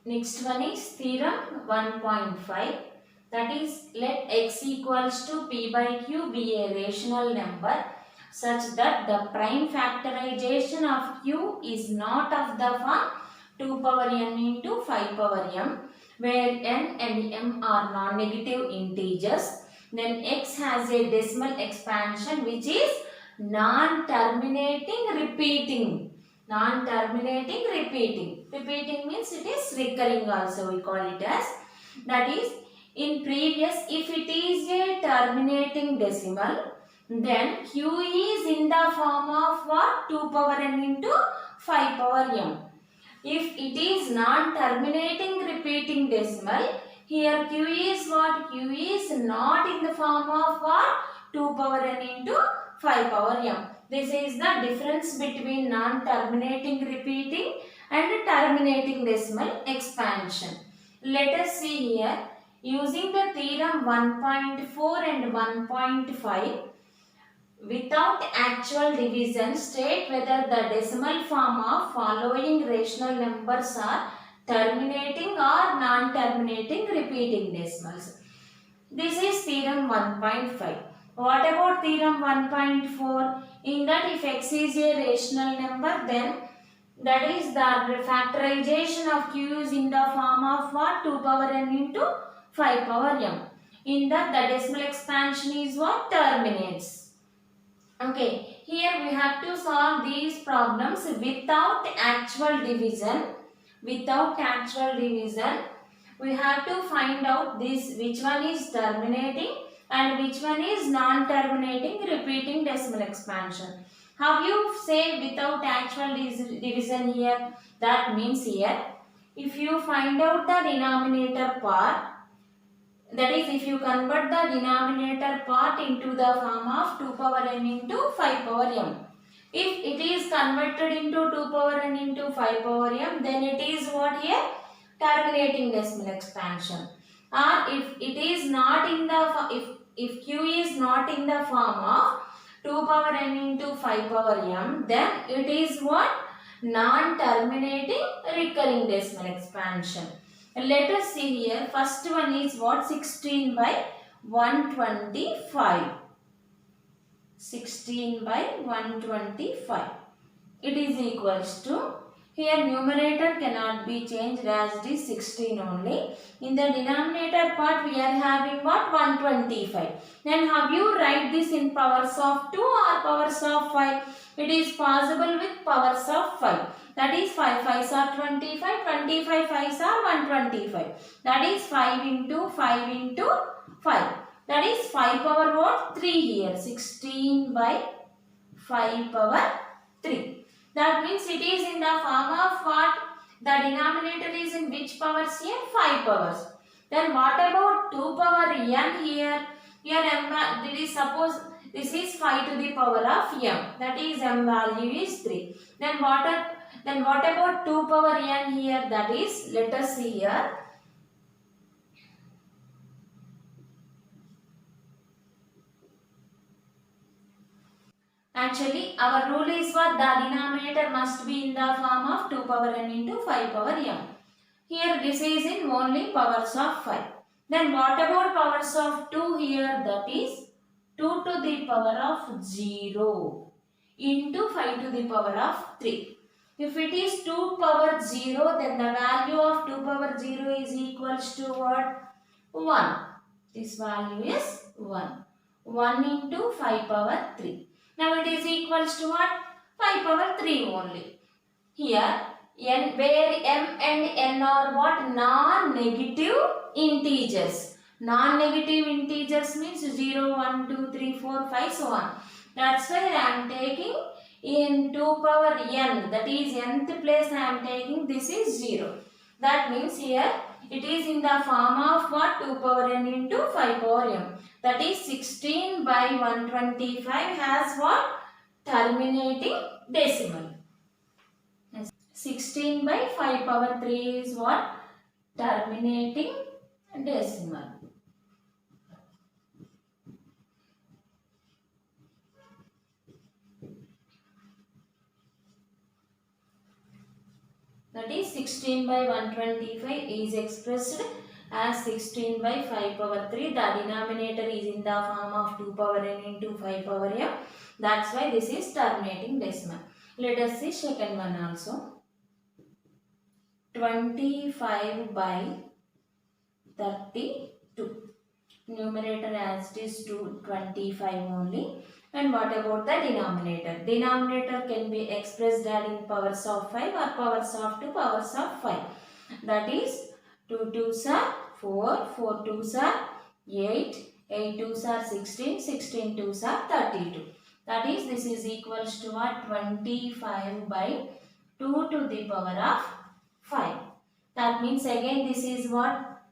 Next one is theorem 1.5, that is let x equals to p by q be a rational number such that the prime factorization of q is not of the form 2 power n into 5 power m where n and m are non-negative integers. Then x has a decimal expansion which is non-terminating repeating. Non-terminating repeating. Repeating means it is recurring also, we call it as. That is, in previous, if it is a terminating decimal, then q is in the form of what? 2 power n into 5 power m. If it is non-terminating repeating decimal, here q is what? Q is not in the form of what? 2 power n into 5 power m. This is the difference between non-terminating repeating and terminating decimal expansion. Let us see here, using the theorem 1.4 and 1.5, without actual division, state whether the decimal form of following rational numbers are terminating or non-terminating repeating decimals. This is theorem 1.5. What about theorem 1.4? In that, if x is a rational number, then that is the factorization of q is in the form of what? 2 power n into 5 power m. In that, the decimal expansion is what? Terminates. Okay, here we have to solve these problems without actual division. Without actual division, we have to find out this which one is terminating and which one is non-terminating repeating decimal expansion. How you say without actual division here? That means here, if you find out the denominator part, that is, if you convert the denominator part into the form of 2 power n into 5 power m. If it is converted into 2 power n into 5 power m, then it is what here? Terminating decimal expansion. Or if it is not in the, if q is not in the form of 2 power n into 5 power m, then it is what? Non-terminating recurring decimal expansion. Let us see here. First one is what? 16 by 125. 16 by 125. It is equals to, here numerator cannot be changed as it is 16 only. In the denominator part we are having what? 125. Then how you write this in powers of 2 or powers of 5? It is possible with powers of 5. That is 5 5s are 25, 25 5s are 125. That is 5 into 5 into 5. That is 5 power what? 3 here. 16 by 5 power 3. That means it is in the form of what? The denominator is in which powers here? 5 powers. Then what about 2 power n here? Here m, it is suppose this is 5 to the power of m. That is m value is 3. Then what about 2 power n here? That is, let us see here. Actually, our rule is what? The denominator must be in the form of 2 power n into 5 power m. Here this is in only powers of 5. Then what about powers of 2 here? That is 2 to the power of 0 into 5 to the power of 3. If it is 2 power 0, then the value of 2 power 0 is equals to what? 1. This value is 1. 1 into 5 power 3. Now it is equals to what? 5 power 3 only. Here, n, where m and n are what? Non-negative integers. Non-negative integers means 0, 1, 2, 3, 4, 5, so on. That's why I am taking in 2 power n, that is nth place I am taking, this is 0. That means here it is in the form of what? 2 power n into 5 power m. That is 16 by 125 has what? Terminating decimal. 16 by 5 power 3 is what? Terminating decimal. That is 16 by 125 is expressed as 16 by 5 power 3. The denominator is in the form of 2 power n into 5 power m. That's why this is terminating decimal. Let us see second one also. 25 by 32. Numerator as it is 25 only. And what about the denominator? Denominator can be expressed in powers of 5 or powers of 2 powers of 5. That is 2 2s are 4, 4 2s are 8, 8 2s are 16, 16 2s are 32. That is, this is equals to what? 25 by 2 to the power of 5. That means again this is what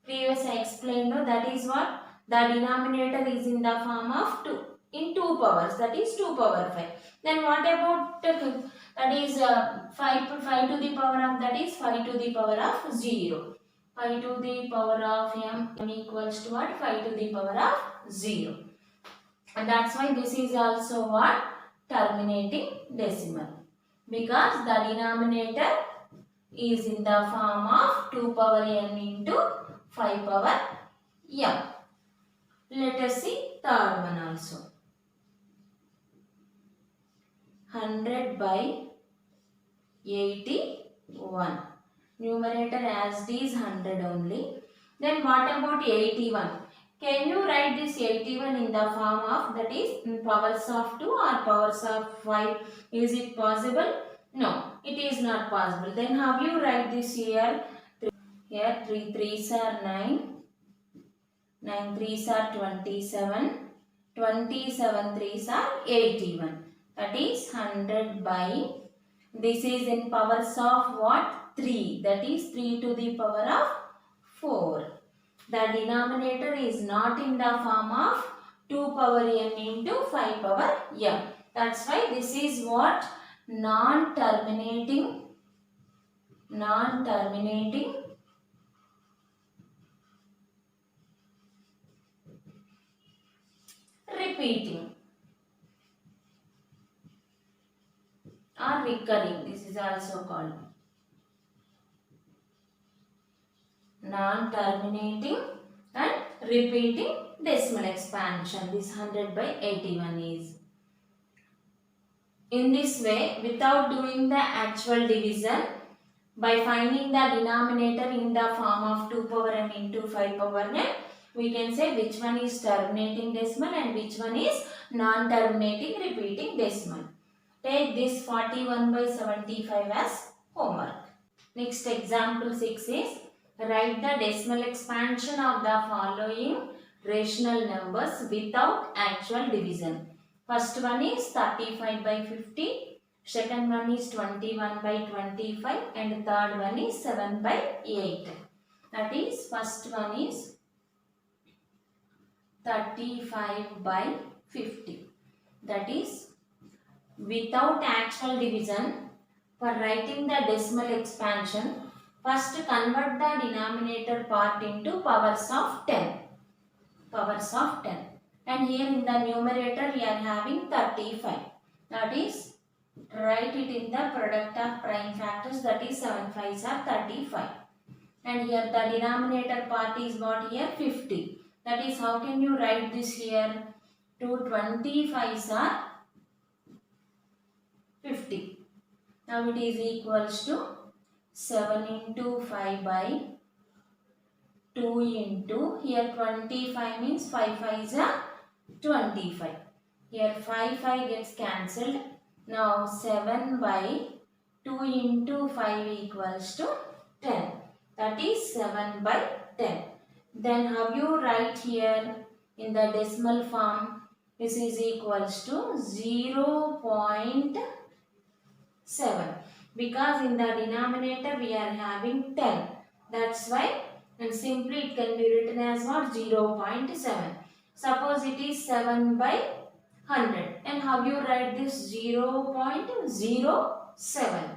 previous I explained. No? That is what? The denominator is in the form of 2. In 2 powers, that is 2 power 5. Then what about that is 5 to the power of, that is 5 to the power of 0. 5 to the power of m equals to what? 5 to the power of 0. And that's why this is also what? Terminating decimal. Because the denominator is in the form of 2 power n into 5 power m. Let us see third one also. 100 by 81. Numerator as it is 100 only. Then what about 81? Can you write this 81 in the form of, that is in powers of 2 or powers of 5? Is it possible? No, it is not possible. Then how you write this here? Here 3 3s are 9, 9 3s are 27, 27 3s are 81. That is 100 by, this is in powers of what? 3. That is 3 to the power of 4. The denominator is not in the form of 2 power n into 5 power m. That's why this is what? Non-terminating repeating or recurring. This is also called non-terminating and repeating decimal expansion. This 100 by 81 is. In this way, without doing the actual division, by finding the denominator in the form of 2 power n into 5 power n, we can say which one is terminating decimal and which one is non-terminating repeating decimal. Take this 41 by 75 as homework. Next example 6 is, write the decimal expansion of the following rational numbers without actual division. First one is 35 by 50, second one is 21 by 25 and third one is 7 by 8. That is, first one is 35 by 50. That is, without actual division, for writing the decimal expansion, first convert the denominator part into powers of 10. Powers of 10. And here in the numerator we are having 35. That is, write it in the product of prime factors, that is 7 5s are 35. And here the denominator part is what here? 50. That is, how can you write this here? 2 25s are 50. Now it is equals to 7 into 5 by 2 into, here 25 means 5 5s are 25. Here 5 5 gets cancelled. Now 7 by 2 into 5 equals to 10. That is 7 by 10. Then how you write here in the decimal form? This is equals to 0.7. Because in the denominator we are having 10. That's why, and simply it can be written as what? 0.7. Suppose it is 7 by 100. And how you write this? 0.07.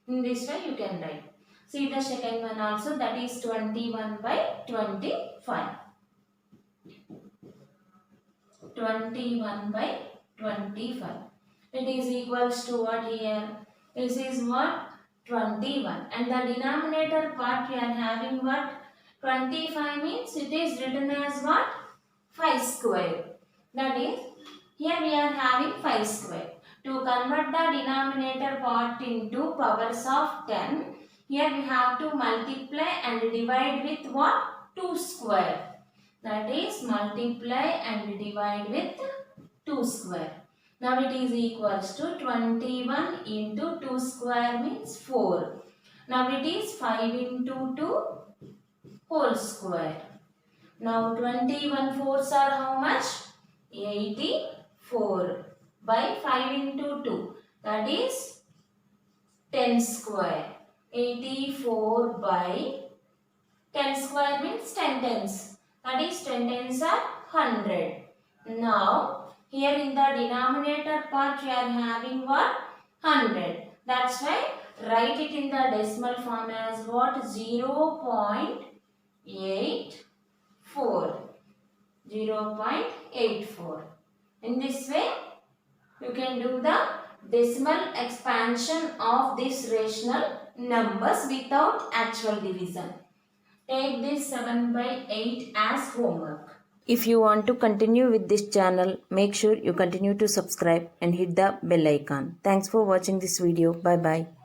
In this way you can write. See the second one also, that is 21 by 25. 21 by 25. It is equals to what here? This is what? 21. And the denominator part we are having what? 25 means it is written as what? 5 square. That is, here we are having 5 square. To convert the denominator part into powers of 10, here we have to multiply and divide with what? 2 square. That is, multiply and divide with 2 square. Now it is equals to 21 into 2 square means 4. Now it is 5 into 2 whole square. Now 21 fours are how much? 84 by 5 into 2. That is 10 square. 84 by 10 square means 10 tens. That is 10 tens are 100. Now here in the denominator part we are having what? 100. That's why write it in the decimal form as what? 0.84. 0.84. In this way you can do the decimal expansion of these rational numbers without actual division. Take this 7 by 8 as homework. If you want to continue with this channel, make sure you continue to subscribe and hit the bell icon. Thanks for watching this video. Bye bye.